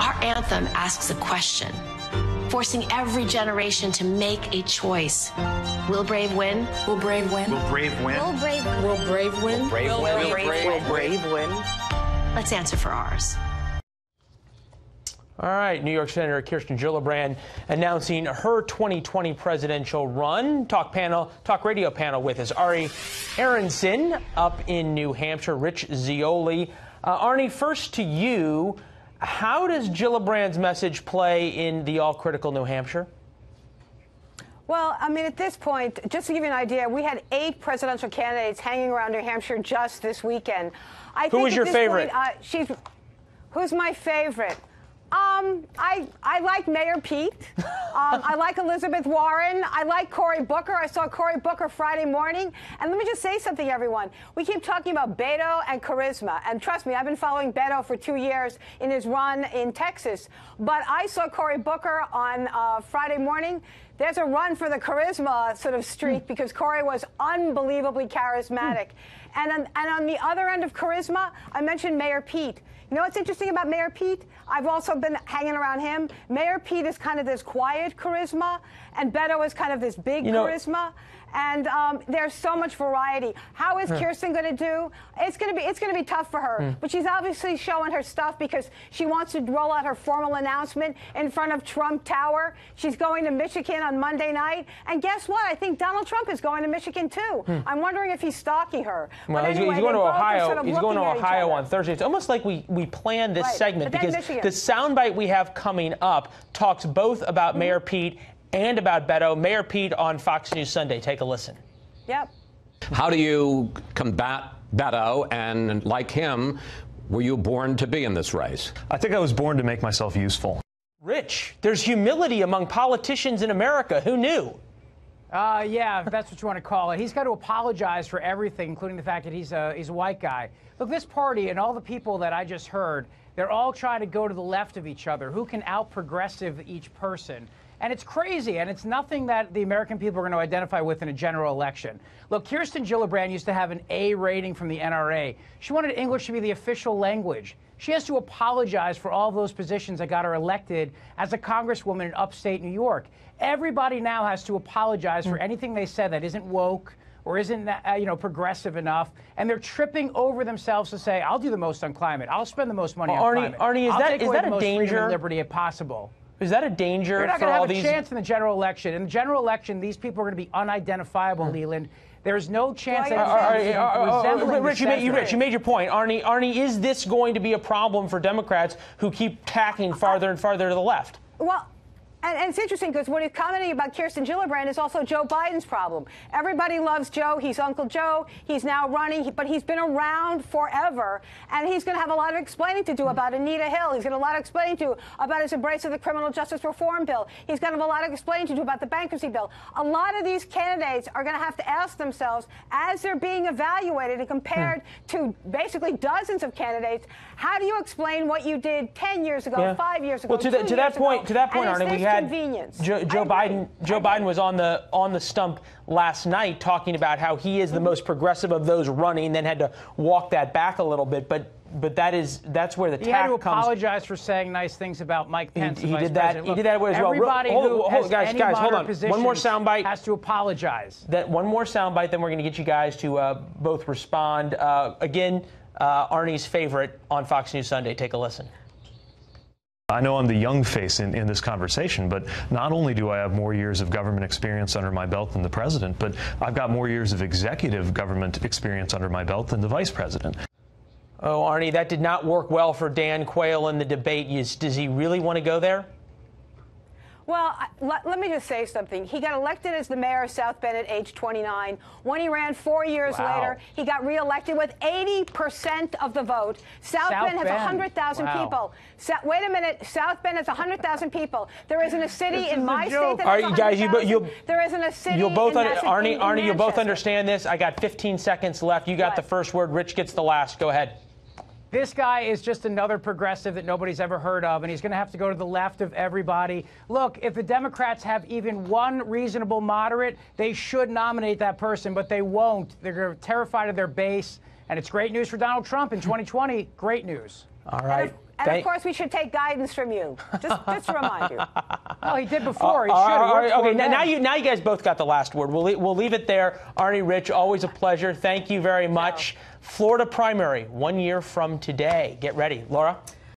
Our anthem asks a question, forcing every generation to make a choice. Will Brave win? Will Brave win? Will Brave win? Will Brave win? Will Brave win? Will Brave win? Let's answer for ours. All right, New York Senator Kirsten Gillibrand announcing her 2020 presidential run. Talk radio panel with us. Ari Aronson up in New Hampshire, Rich Zeoli. Arnie, first to you. How does Gillibrand's message play in the all-critical New Hampshire? Well, I mean, at this point, just to give you an idea, we had 8 presidential candidates hanging around New Hampshire just this weekend. Who was your favorite? Who's my favorite? I like Mayor Pete. I like Elizabeth Warren. I like Cory Booker. I saw Cory Booker Friday morning. And let me just say something, everyone. We keep talking about Beto and charisma. And trust me, I've been following Beto for 2 years in his run in Texas. But I saw Cory Booker on Friday morning. There's a run for the charisma sort of streak because Cory was unbelievably charismatic. And on the other end of charisma, I mentioned Mayor Pete. You know what's interesting about Mayor Pete? I've also been hanging around him. Mayor Pete is kind of this quiet charisma, and Beto is kind of this big charisma. And there's so much variety. How is Kirsten going to do? It's going to be tough for her. But she's obviously showing her stuff because she wants to roll out her formal announcement in front of Trump Tower. She's going to Michigan on Monday night. And guess what? I think Donald Trump is going to Michigan too. I'm wondering if he's stalking her. Well, but anyway, he's going to Ohio. Sort of he's going to Ohio on Thursday. Thursday. It's almost like we planned this segment because Michigan. the soundbite we have coming up talks both about Mayor Pete and about Beto. Mayor Pete on Fox News Sunday. Take a listen. Yep. How do you combat Beto? And like him, were you born to be in this race? I think I was born to make myself useful. Rich, there's humility among politicians in America. Who knew? Yeah, if that's what you want to call it. He's got to apologize for everything, including the fact that he's a white guy. Look, this party and all the people that I just heard, they're all trying to go to the left of each other. Who can out-progressive each person? And it's crazy, and it's nothing that the American people are going to identify with in a general election. Look, Kirsten Gillibrand used to have an A rating from the NRA. She wanted English to be the official language. She has to apologize for all those positions that got her elected as a congresswoman in upstate New York. Everybody now has to apologize for anything they said that isn't woke or isn't progressive enough, and they're tripping over themselves to say, "I'll do the most on climate. I'll spend the most money on climate. Arnie, is that a danger? And liberty if possible." Is that a danger? You're not for going to all have a these chance in the general election. In the general election, these people are going to be unidentifiable, Leland. There's no chance that Rich, you made your point. Arnie, is this going to be a problem for Democrats who keep tacking farther and farther to the left? Well, and it's interesting because what he's commenting about Kirsten Gillibrand is also Joe Biden's problem. Everybody loves Joe. He's Uncle Joe. He's now running, but he's been around forever. And he's going to have a lot of explaining to do about Anita Hill. He's got a lot of explaining to do about his embrace of the criminal justice reform bill. He's going to have a lot of explaining to do about the bankruptcy bill. A lot of these candidates are going to have to ask themselves, as they're being evaluated and compared to basically dozens of candidates, how do you explain what you did 10 years ago, 5 years ago, well, to that point, Arnie, we had Joe Biden was on the stump last night talking about how he is the most progressive of those running, then had to walk that back a little bit. But that's where the tack comes. He had to apologize for saying nice things about Mike Pence. He did that. Look, he did that as well. Everybody who has any hold on. One more soundbite. Has to apologize. One more soundbite, then we're going to get you guys to both respond. Again, Arnie's favorite on Fox News Sunday. Take a listen. I know I'm the young face in this conversation, but not only do I have more years of government experience under my belt than the president, but I've got more years of executive government experience under my belt than the vice president. Oh, Arnie, that did not work well for Dan Quayle in the debate. Does he really want to go there? Well, let me just say something. He got elected as the mayor of South Bend at age 29. When he ran 4 years later, he got reelected with 80% of the vote. South Bend has 100,000 people. Wait a minute. South Bend has 100,000 people. There isn't a city in my state that has 100,000. There isn't a city Arnie, you'll both understand this. I got 15 seconds left. You got the first word. Rich gets the last. Go ahead. This guy is just another progressive that nobody's ever heard of, and he's going to have to go to the left of everybody. Look, if the Democrats have even one reasonable moderate, they should nominate that person, but they won't. They're terrified of their base, and it's great news for Donald Trump in 2020. Great news. All right. And of course, we should take guidance from you. Just to remind you. Well, he did before. He should. Okay, now you guys both got the last word. We'll leave it there. Arnie, Rich, always a pleasure. Thank you very much. Florida primary, 1 year from today. Get ready. Laura?